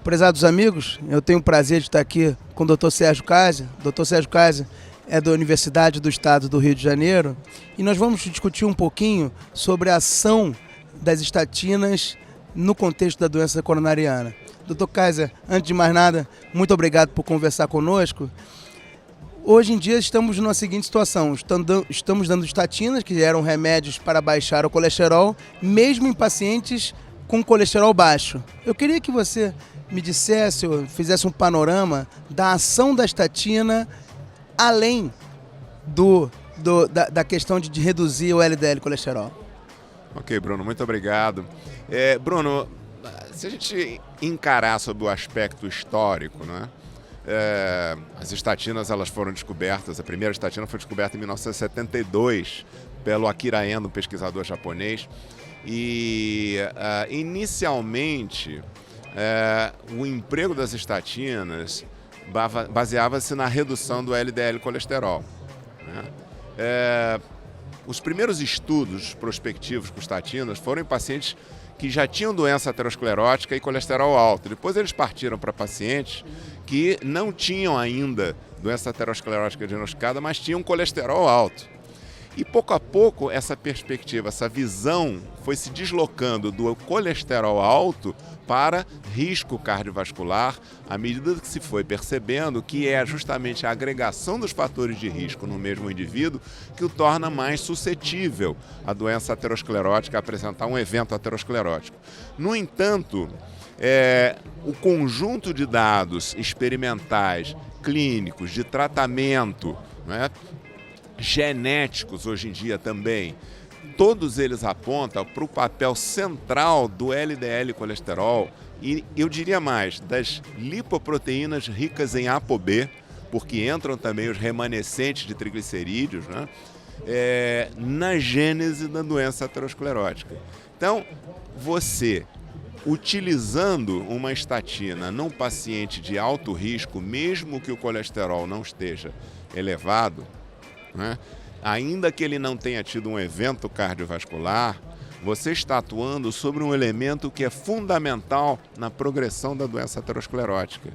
Prezados amigos, eu tenho o prazer de estar aqui com o Dr. Sérgio Kaiser. O Dr. Sérgio Kaiser é da Universidade do Estado do Rio de Janeiro e nós vamos discutir um pouquinho sobre a ação das estatinas no contexto da doença coronariana. Dr. Kaiser, antes de mais nada, muito obrigado por conversar conosco. Hoje em dia estamos numa seguinte situação, estamos dando estatinas, que eram remédios para baixar o colesterol, mesmo em pacientes com colesterol baixo. Eu queria que você me dissesse, ou fizesse um panorama da ação da estatina, além da questão de reduzir o LDL colesterol. Ok, Bruno, muito obrigado. Bruno, se a gente encarar sob o aspecto histórico, né? As estatinas elas foram descobertas, a primeira estatina foi descoberta em 1972 pelo Akira Endo, um pesquisador japonês, e inicialmente o emprego das estatinas baseava-se na redução do LDL colesterol, né? Os primeiros estudos prospectivos com estatinas foram em pacientes que já tinham doença aterosclerótica e colesterol alto. Depois eles partiram para pacientes que não tinham ainda doença aterosclerótica diagnosticada, mas tinham colesterol alto. E pouco a pouco essa perspectiva, essa visão foi se deslocando do colesterol alto para risco cardiovascular, à medida que se foi percebendo que é justamente a agregação dos fatores de risco no mesmo indivíduo que o torna mais suscetível à doença aterosclerótica, a apresentar um evento aterosclerótico. No entanto, o conjunto de dados experimentais, clínicos, de tratamento, né, genéticos hoje em dia também, todos eles apontam para o papel central do LDL colesterol e, eu diria mais, das lipoproteínas ricas em ApoB, porque entram também os remanescentes de triglicerídeos, né, na gênese da doença aterosclerótica. Então, você utilizando uma estatina num paciente de alto risco, mesmo que o colesterol não esteja elevado, né, ainda que ele não tenha tido um evento cardiovascular, você está atuando sobre um elemento que é fundamental na progressão da doença aterosclerótica.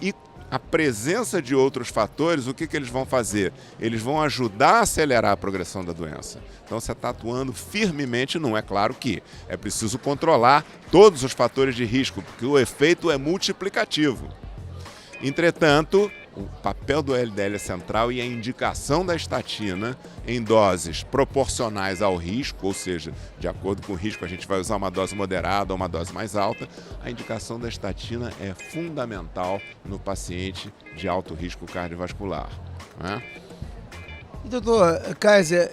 E a presença de outros fatores, o que eles vão fazer? Eles vão ajudar a acelerar a progressão da doença. Então você está atuando firmemente, não é claro que é preciso controlar todos os fatores de risco, porque o efeito é multiplicativo. Entretanto, o papel do LDL é central e a indicação da estatina em doses proporcionais ao risco, ou seja, de acordo com o risco a gente vai usar uma dose moderada ou uma dose mais alta, a indicação da estatina é fundamental no paciente de alto risco cardiovascular, né? Doutor Kaiser,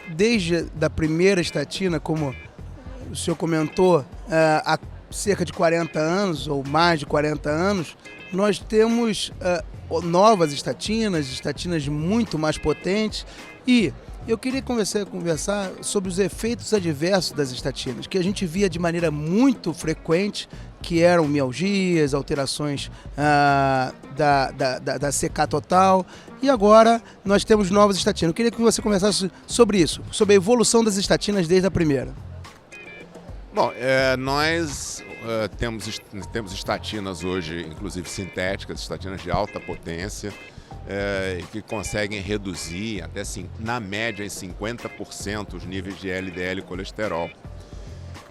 desde a primeira estatina, como o senhor comentou, há cerca de 40 anos ou mais de 40 anos, nós temos novas estatinas muito mais potentes, e eu queria conversar sobre os efeitos adversos das estatinas, que a gente via de maneira muito frequente, que eram mialgias, alterações da CK total, e agora nós temos novas estatinas. Eu queria que você conversasse sobre isso, sobre a evolução das estatinas desde a primeira. Bom, nós temos estatinas hoje, inclusive sintéticas, estatinas de alta potência, que conseguem reduzir até, na média, em 50% os níveis de LDL colesterol.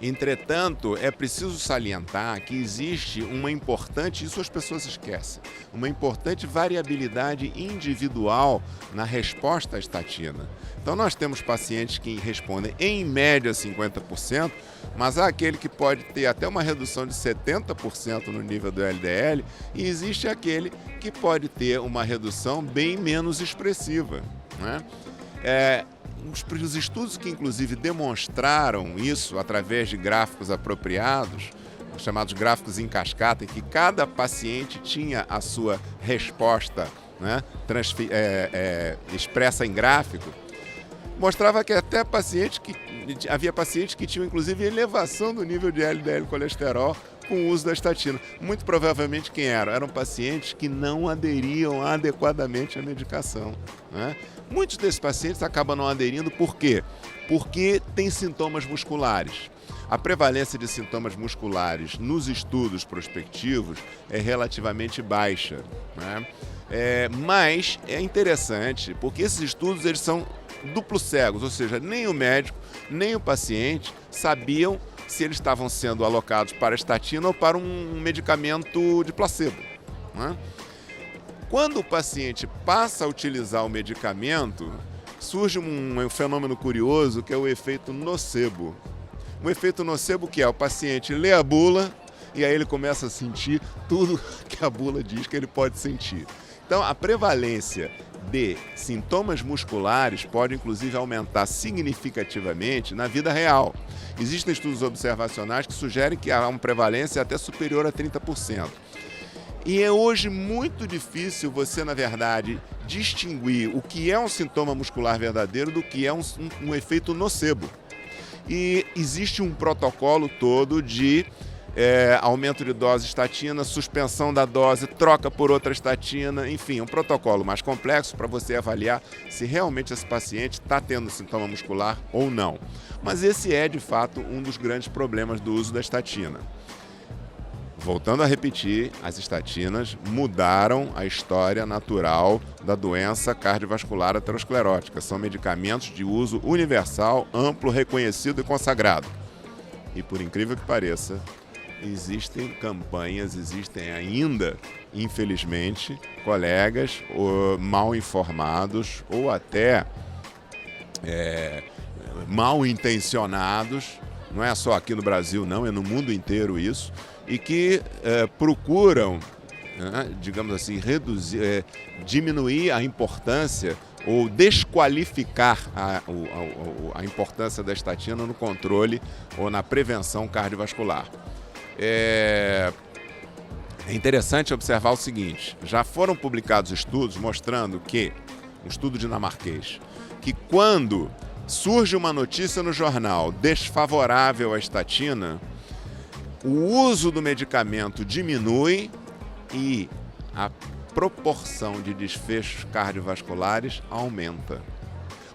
Entretanto, é preciso salientar que existe uma importante, isso as pessoas esquecem, uma importante variabilidade individual na resposta à estatina. Então nós temos pacientes que respondem em média 50%, mas há aquele que pode ter até uma redução de 70% no nível do LDL, e existe aquele que pode ter uma redução bem menos expressiva, né? Os estudos que inclusive demonstraram isso através de gráficos apropriados, chamados gráficos em cascata, em que cada paciente tinha a sua resposta, né, expressa em gráfico, mostrava que até havia pacientes que tinham inclusive elevação do nível de LDL colesterol com o uso da estatina. Muito provavelmente quem eram? Eram pacientes que não aderiam adequadamente à medicação, né? Muitos desses pacientes acabam não aderindo, por quê? Porque têm sintomas musculares. A prevalência de sintomas musculares nos estudos prospectivos é relativamente baixa, né? Mas é interessante porque esses estudos eles são duplo cegos, ou seja, nem o médico nem o paciente sabiam se eles estavam sendo alocados para estatina ou para um medicamento de placebo, né? Quando o paciente passa a utilizar o medicamento, surge um fenômeno curioso que é o efeito nocebo. O efeito nocebo que é o paciente lê a bula e aí ele começa a sentir tudo que a bula diz que ele pode sentir. Então, a prevalência de sintomas musculares pode, inclusive, aumentar significativamente na vida real. Existem estudos observacionais que sugerem que há uma prevalência até superior a 30%. E é hoje muito difícil você, na verdade, distinguir o que é um sintoma muscular verdadeiro do que é um efeito nocebo. E existe um protocolo todo de aumento de dose de estatina, suspensão da dose, troca por outra estatina, enfim, um protocolo mais complexo para você avaliar se realmente esse paciente está tendo sintoma muscular ou não. Mas esse é, de fato, um dos grandes problemas do uso da estatina. Voltando a repetir, as estatinas mudaram a história natural da doença cardiovascular aterosclerótica. São medicamentos de uso universal, amplo, reconhecido e consagrado. E por incrível que pareça, existem campanhas, existem ainda, infelizmente, colegas mal informados ou até mal intencionados, não é só aqui no Brasil não, é no mundo inteiro isso, e que procuram, digamos assim, diminuir a importância ou desqualificar a importância da estatina no controle ou na prevenção cardiovascular. É interessante observar o seguinte, já foram publicados estudos mostrando que, um estudo dinamarquês, que quando surge uma notícia no jornal desfavorável à estatina, o uso do medicamento diminui e a proporção de desfechos cardiovasculares aumenta,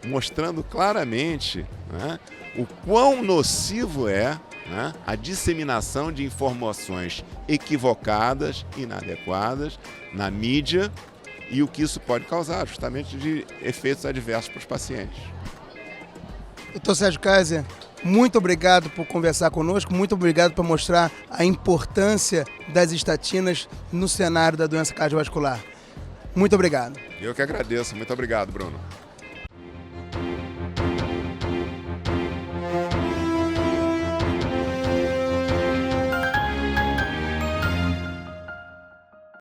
mostrando claramente, né, o quão nocivo é, né, a disseminação de informações equivocadas, inadequadas na mídia e o que isso pode causar, justamente de efeitos adversos para os pacientes. Dr. Sérgio Kaiser, muito obrigado por conversar conosco, muito obrigado por mostrar a importância das estatinas no cenário da doença cardiovascular. Muito obrigado. Eu que agradeço. Muito obrigado, Bruno.